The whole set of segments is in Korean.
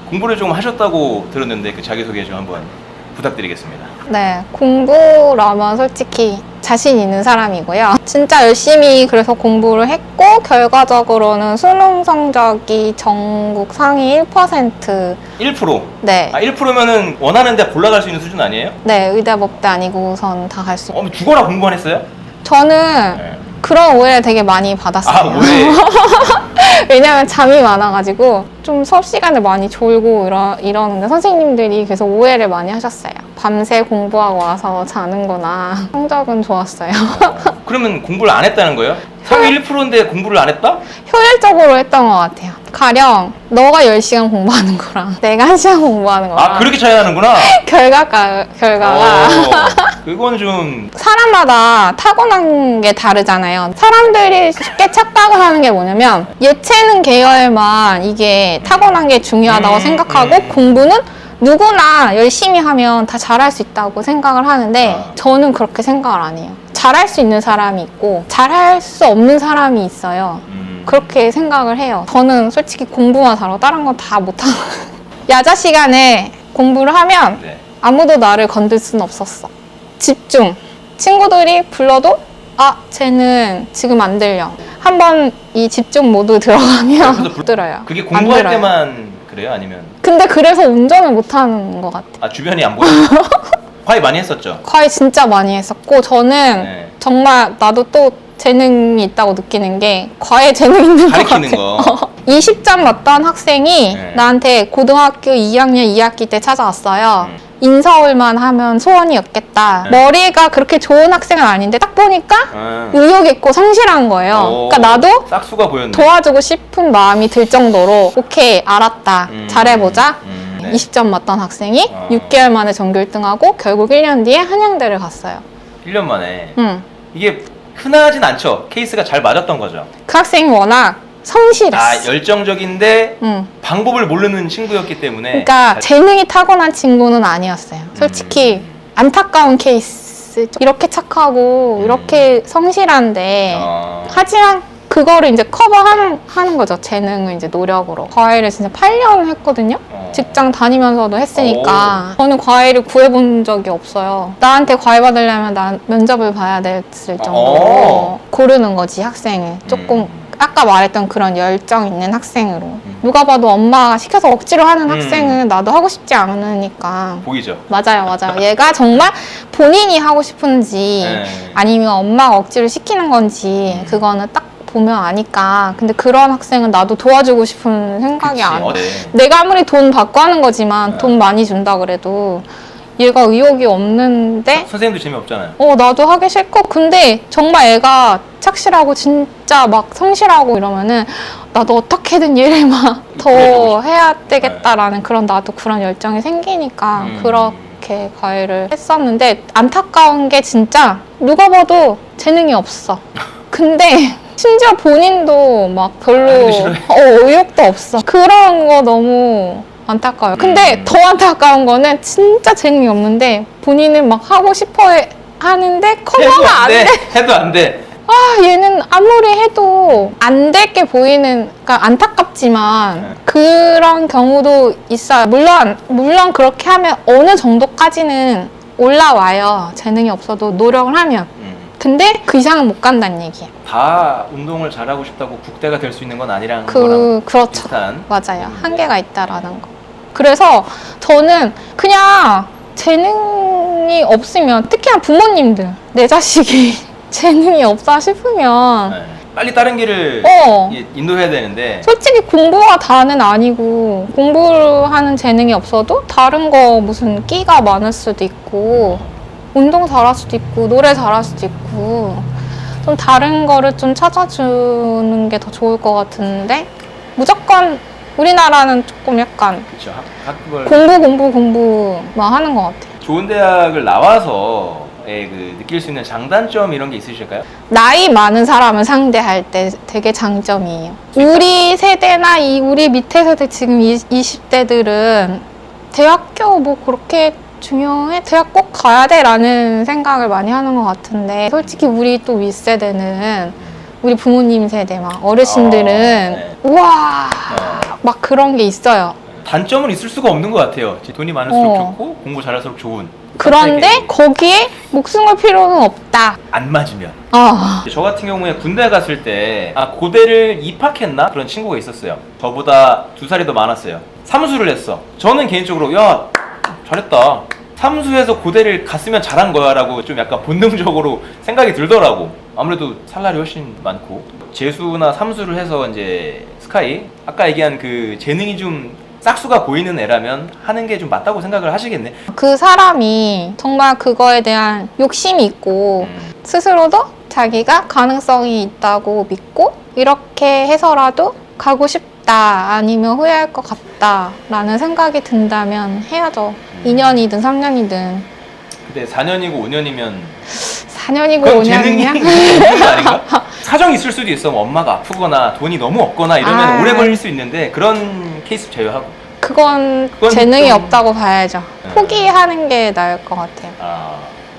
공부를 좀 하셨다고 들었는데 그 자기소개 좀 한번 부탁드리겠습니다. 네, 공부라면 솔직히 자신 있는 사람이고요. 진짜 열심히 그래서 공부를 했고 결과적으로는 수능 성적이 전국 상위 1%. 1%? 네. 아, 1%면은 원하는 데 골라갈 수 있는 수준 아니에요? 네, 의대 법대 아니고선 다 갈 수 있고. 죽어라 공부만 했어요? 저는 네. 그런 오해를 되게 많이 받았어요. 아, 오해. 왜냐면 잠이 많아가지고 좀 수업 시간에 많이 졸고 이러는데 선생님들이 계속 오해를 많이 하셨어요. 밤새 공부하고 와서 자는구나. 성적은 좋았어요. 그러면 공부를 안 했다는 거예요? 상위 1%인데 공부를 안 했다? 효율적으로 했던 것 같아요. 가령 너가 10시간 공부하는 거랑 내가 1시간 공부하는 거랑 아, 그렇게 차이 나는구나. 결과가 그건 좀 사람마다 타고난 게 다르잖아요. 사람들이 쉽게 착각을 하는 게 뭐냐면 예체능 계열만 이게 타고난 게 중요하다고 생각하고 공부는 누구나 열심히 하면 다 잘할 수 있다고 생각을 하는데 저는 그렇게 생각을 안 해요. 잘할 수 있는 사람이 있고 잘할 수 없는 사람이 있어요. 그렇게 생각을 해요. 저는 솔직히 공부만 잘하고 다른 건 다 못하고 야자 시간에 공부를 하면 네. 아무도 나를 건들 수는 없었어. 집중. 친구들이 불러도 아 쟤는 지금 안 들려. 한번 이 집중 모드 들어가면 못 들어요. 그게 안 공부할 들어요. 때만 그래요? 아니면 근데 그래서 운전을 못하는 것 같아. 주변이 안 보여요? 과외 많이 했었죠? 과외 진짜 많이 했었고 저는 네. 정말 나도 또 재능이 있다고 느끼는 게 과외 재능 있는 것 가르치는 같아. 거. 20점 맞던 학생이 네. 나한테 고등학교 2학년 2학기 때 찾아왔어요. 인서울만 하면 소원이었겠다. 네. 머리가 그렇게 좋은 학생은 아닌데 딱 보니까 의욕 있고 성실한 거예요. 그러니까 나도 싹수가 보였네. 도와주고 싶은 마음이 들 정도로 오케이 알았다. 잘해보자. 네. 20점 맞던 학생이 6개월 만에 전교 1등하고 결국 1년 뒤에 한양대를 갔어요. 1년 만에. 그 이게 흔하진 않죠? 케이스가 잘 맞았던 거죠? 학생이 워낙 성실했어. 열정적인데 방법을 모르는 친구였기 때문에. 그러니까 재능이 타고난 친구는 아니었어요. 솔직히 안타까운 케이스죠. 이렇게 착하고 이렇게 성실한데 하지만 그거를 이제 커버하는 거죠. 재능을 이제 노력으로. 과외를 진짜 8년 했거든요. 직장 다니면서도 했으니까. 저는 과외를 구해본 적이 없어요. 나한테 과외 받으려면 난 면접을 봐야 됐을 정도로 고르는 거지, 학생을. 조금 아까 말했던 그런 열정 있는 학생으로. 누가 봐도 엄마가 시켜서 억지로 하는 학생은 나도 하고 싶지 않으니까. 보이죠? 맞아요. 얘가 정말 본인이 하고 싶은지 아니면 엄마가 억지로 시키는 건지 그거는 딱 보면 아니까. 근데 그런 학생은 나도 도와주고 싶은 생각이 안 나. 내가 아무리 돈 받고 하는 거지만 돈 많이 준다 그래도 얘가 의욕이 없는데 선생님도 재미없잖아요. 나도 하기 싫고. 근데 정말 애가 착실하고 진짜 막 성실하고 이러면은 나도 어떻게든 얘를 막 더 해야 되겠다라는 그런 나도 그런 열정이 생기니까 그렇게 과외를 했었는데 안타까운 게 진짜 누가 봐도 재능이 없어. 근데 심지어 본인도 막 별로 의욕도 없어. 그런 거 너무 안타까워요. 근데 더 안타까운 거는 진짜 재능이 없는데 본인은 막 하고 싶어 하는데 커버가 안 돼. 해도 안 돼. 얘는 아무리 해도 안 될 게 보이는, 그러니까 안타깝지만 그런 경우도 있어요. 물론 그렇게 하면 어느 정도까지는 올라와요. 재능이 없어도 노력을 하면. 근데 그 이상은 못 간다는 얘기예요. 다 운동을 잘하고 싶다고 국대가 될 수 있는 건 아니라는 거랑 그렇죠. 비슷한. 맞아요. 한계가 있다라는 거. 그래서 저는 그냥 재능이 없으면, 특히나 부모님들, 내 자식이 재능이 없다 싶으면 빨리 다른 길을 인도해야 되는데 솔직히 공부가 다는 아니고 공부하는 재능이 없어도 다른 거 무슨 끼가 많을 수도 있고 운동 잘할 수도 있고 노래 잘할 수도 있고 좀 다른 거를 좀 찾아주는 게 더 좋을 것 같은데 무조건 우리나라는 조금 약간 그쵸, 학급을 공부만 하는 것 같아요. 좋은 대학을 나와서 느낄 수 있는 장단점 이런 게 있으실까요? 나이 많은 사람을 상대할 때 되게 장점이에요. 우리 세대나 우리 밑에 세대 지금 20대들은 대학교 뭐 그렇게 중요해? 대학 꼭 가야 돼? 라는 생각을 많이 하는 것 같은데 솔직히 우리 또 윗세대는 우리 부모님 세대 막 어르신들은 우와 막 그런 게 있어요. 단점은 있을 수가 없는 것 같아요. 돈이 많을수록 어. 좋고 공부 잘할수록 좋은. 그런데 선택이 거기에 목숨 걸 필요는 없다. 안 맞으면. 아, 저 같은 경우에 군대 갔을 때 고대를 입학했나? 그런 친구가 있었어요. 저보다 2살이 더 많았어요. 삼수를 했어. 저는 개인적으로 야 잘했다. 삼수해서 고대를 갔으면 잘한 거야 라고 좀 약간 본능적으로 생각이 들더라고. 아무래도 살날이 훨씬 많고 재수나 삼수를 해서 이제 스카이 아까 얘기한 그 재능이 좀 싹수가 보이는 애라면 하는 게 좀 맞다고 생각을 하시겠네. 그 사람이 정말 그거에 대한 욕심이 있고 스스로도 자기가 가능성이 있다고 믿고 이렇게 해서라도 가고 싶다 아니면 후회할 것 같다 라는 생각이 든다면 해야죠. 2년이든 3년이든. 근데 4년이고 5년이면 4년이고 그럼 재능이 5년이냐? 없는 거 아닌가? 사정이 있을 수도 있어. 뭐 엄마가 아프거나 돈이 너무 없거나 이러면 오래 걸릴 수 있는데 그런 케이스 제외하고. 그건 그건 재능이 좀- 없다고 봐야죠. 포기하는 게 나을 것 같아요.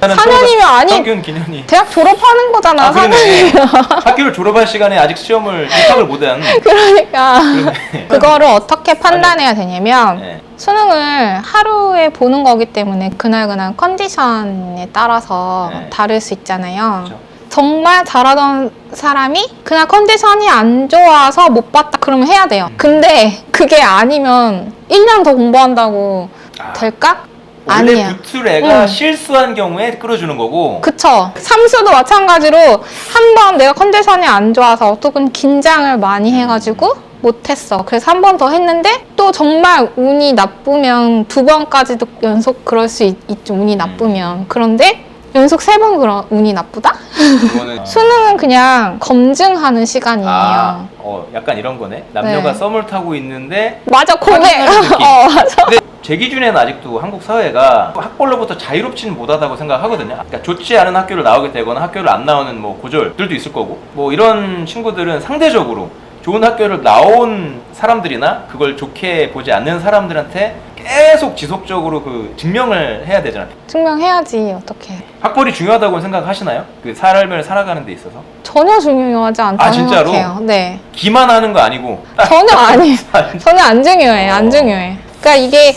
4년이면 아니 평균 기년이 대학 졸업하는 거잖아. 그러네. 4년이면. 학교를 졸업할 시간에 아직 시험을 입학을 못한. 그러니까 그러네. 그거를 어떻게 판단해야 되냐면 네. 수능을 하루에 보는 거기 때문에 그날 컨디션에 따라서 네. 다를 수 있잖아요. 그렇죠. 정말 잘하던 사람이 그날 컨디션이 안 좋아서 못 봤다 그러면 해야 돼요. 근데 그게 아니면 1년 더 공부한다고 아, 될까? 원래 아니야. 붙을 애가 응. 실수한 경우에 끌어주는 거고. 그쵸. 삼수도 마찬가지로 한 번 내가 컨디션이 안 좋아서 혹은 긴장을 많이 해가지고 못했어. 그래서 한 번 더 했는데 또 정말 운이 나쁘면 2번까지도 연속 그럴 수 있죠. 운이 나쁘면. 그런데 연속 3번 그런 운이 나쁘다? 그거는 수능은 그냥 검증하는 시간이에요. 약간 이런 거네. 남녀가 네. 썸을 타고 있는데 맞아, 고백. 확인하는 느낌. 맞아. 근데 제 기준에는 아직도 한국 사회가 학벌로부터 자유롭지는 못하다고 생각하거든요. 그러니까 좋지 않은 학교를 나오게 되거나 학교를 안 나오는 뭐 고졸들도 있을 거고 뭐 이런 친구들은 상대적으로 좋은 학교를 나온 사람들이나 그걸 좋게 보지 않는 사람들한테 계속 지속적으로 그 증명을 해야 되잖아요. 증명해야지, 어떻게. 학벌이 중요하다고 생각하시나요? 그 삶을 살아가는 데 있어서 전혀 중요하지 않다고 아, 진짜로? 생각해요. 네. 기만하는 거 아니고 전혀 아니에요. 아, 전혀 안 중요해. 안 중요해. 그러니까 이게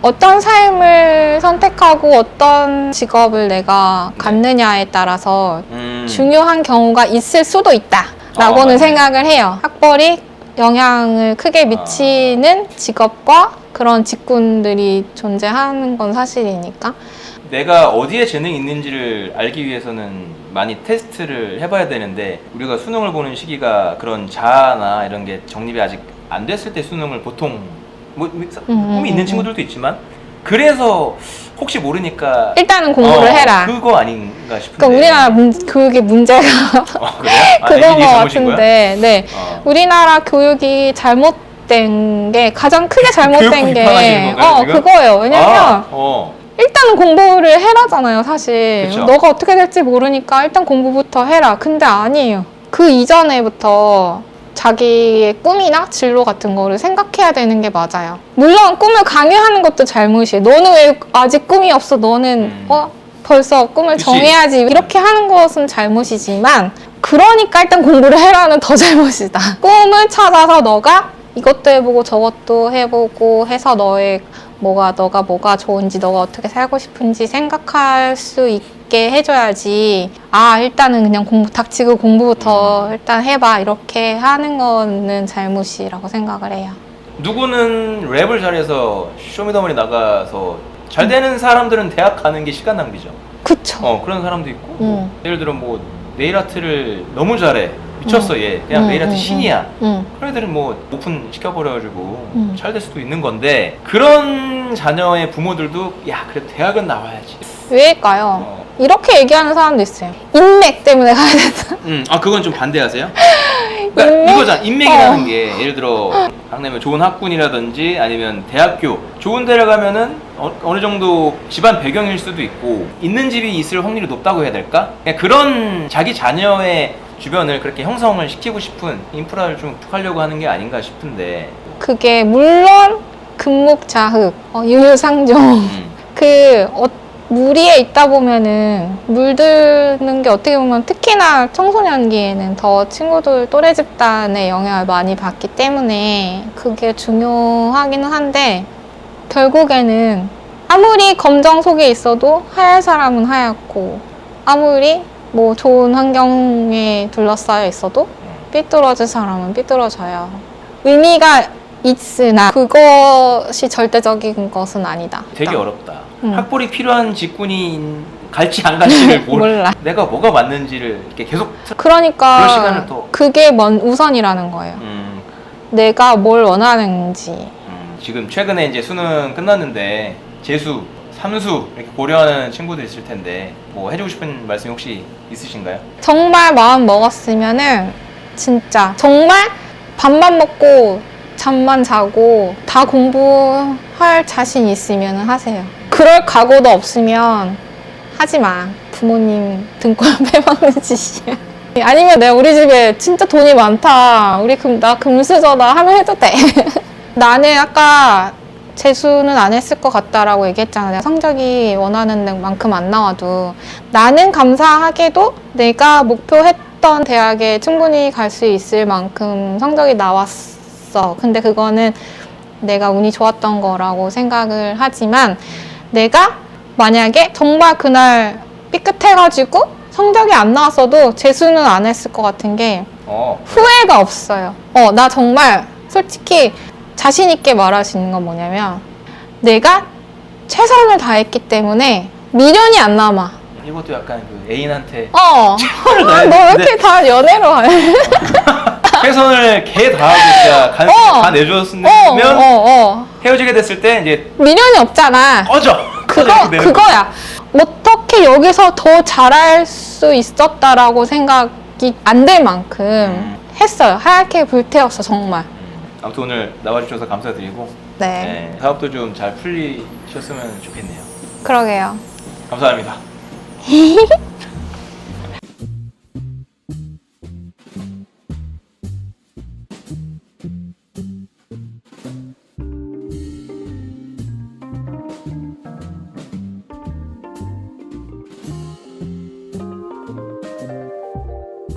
어떤 삶을 선택하고 어떤 직업을 내가 갖느냐에 따라서 중요한 경우가 있을 수도 있다라고는 맞네. 생각을 해요. 학벌이 영향을 크게 미치는 직업과 그런 직군들이 존재하는 건 사실이니까. 내가 어디에 재능이 있는지를 알기 위해서는 많이 테스트를 해봐야 되는데 우리가 수능을 보는 시기가 그런 자아나 이런 게 정립이 아직 안 됐을 때 수능을 보통 꿈이 있는 친구들도 있지만 그래서 혹시 모르니까 일단은 공부를 해라. 그거 아닌가 싶은데. 그러니까 우리나라 교육의 문제가 그래요? 그건 것 애들이 잘못인 거야? 같은데, 네. 우리나라 교육이 잘못된 게 가장 크게 잘못된 교육부 게 비판하시는 건가요, 지금? 그거예요. 왜냐면 어. 일단은 공부를 해라잖아요, 사실. 그쵸. 너가 어떻게 될지 모르니까 일단 공부부터 해라. 근데 아니에요. 그 이전에부터 자기의 꿈이나 진로 같은 거를 생각해야 되는 게 맞아요. 물론 꿈을 강요하는 것도 잘못이에요. 너는 왜 아직 꿈이 없어? 너는 벌써 꿈을 그치. 정해야지. 이렇게 하는 것은 잘못이지만 그러니까 일단 공부를 해라는 더 잘못이다. 꿈을 찾아서 너가 이것도 해보고 저것도 해보고 해서 너가 뭐가 좋은지 너가 어떻게 살고 싶은지 생각할 수 있게 해줘야지. 일단은 그냥 닥치고 공부부터 일단 해봐 이렇게 하는 거는 잘못이라고 생각을 해요. 누구는 랩을 잘해서 쇼미더머니 나가서 잘 되는 사람들은 대학 가는 게 시간 낭비죠. 그쵸. 그런 사람도 있고 예를 들어 뭐 네일 아트를 너무 잘해 미쳤어 얘 그냥 네일 아트 신이야. 그런 애들은 뭐 오픈 시켜버려가지고 잘 될 수도 있는 건데 그런 자녀의 부모들도 야 그래 대학은 나와야지. 왜일까요? 이렇게 얘기하는 사람도 있어요. 인맥 때문에 가야 된다. 그건 좀 반대하세요? 그러니까 인맥? 이거잖아. 인맥이라는 게 예를 들어 강남에 좋은 학군이라든지 아니면 대학교 좋은 데를 가면은 어느 정도 집안 배경일 수도 있고 있는 집이 있을 확률이 높다고 해야 될까? 그냥 그런 자기 자녀의 주변을 그렇게 형성을 시키고 싶은 인프라를 좀 하려고 하는 게 아닌가 싶은데 그게 물론 금묵자흑, 유유상종 무리에 있다 보면은 물드는 게 어떻게 보면 특히나 청소년기에는 더 친구들 또래 집단의 영향을 많이 받기 때문에 그게 중요하기는 한데 결국에는 아무리 검정 속에 있어도 하얄 사람은 하얗고 아무리 뭐 좋은 환경에 둘러싸여 있어도 삐뚤어질 사람은 삐뚤어져요. 의미가 있으나 그것이 절대적인 것은 아니다. 되게 어렵다. 응. 학벌이 필요한 직군이 갈지 안 갈지를 몰라. 내가 뭐가 맞는지를 이렇게 계속 그럴 그러니까 시간을 또- 그게 우선이라는 거예요. 내가 뭘 원하는지. 지금 최근에 이제 수능 끝났는데 재수, 삼수 이렇게 고려하는 친구들 있을 텐데 뭐 해주고 싶은 말씀 혹시 있으신가요? 정말 마음 먹었으면은 진짜 정말 밥만 먹고 잠만 자고 다 공부할 자신 있으면 하세요. 그럴 각오도 없으면 하지 마. 부모님 등골 빼먹는 짓이야. 아니면 내가 우리 집에 진짜 돈이 많다. 나 금수저다 하면 해도 돼. 나는 아까 재수는 안 했을 것 같다라고 얘기했잖아. 내가 성적이 원하는 만큼 안 나와도 나는 감사하게도 내가 목표했던 대학에 충분히 갈 수 있을 만큼 성적이 나왔어. 근데 그거는 내가 운이 좋았던 거라고 생각을 하지만 내가 만약에 정말 그날 삐끗해가지고 성적이 안 나왔어도 재수는 안 했을 것 같은 게 후회가 없어요. 나 정말 솔직히 자신 있게 말할 수 있는 건 뭐냐면 내가 최선을 다했기 때문에 미련이 안 남아. 이것도 약간 그 애인한테 너 최선을 왜 다했는데 이렇게 다 연애로 해? 최선을 개 다하고 진짜 다 내줬으면 헤어지게 됐을 때 이제 미련이 없잖아. 꺼져! 이렇게 되는 그거야. 어떻게 여기서 더 잘할 수 있었다라고 생각이 안 될 만큼 했어요. 하얗게 불태웠어, 정말. 아무튼 오늘 나와주셔서 감사드리고 네. 사업도 좀 잘 풀리셨으면 좋겠네요. 그러게요. 감사합니다.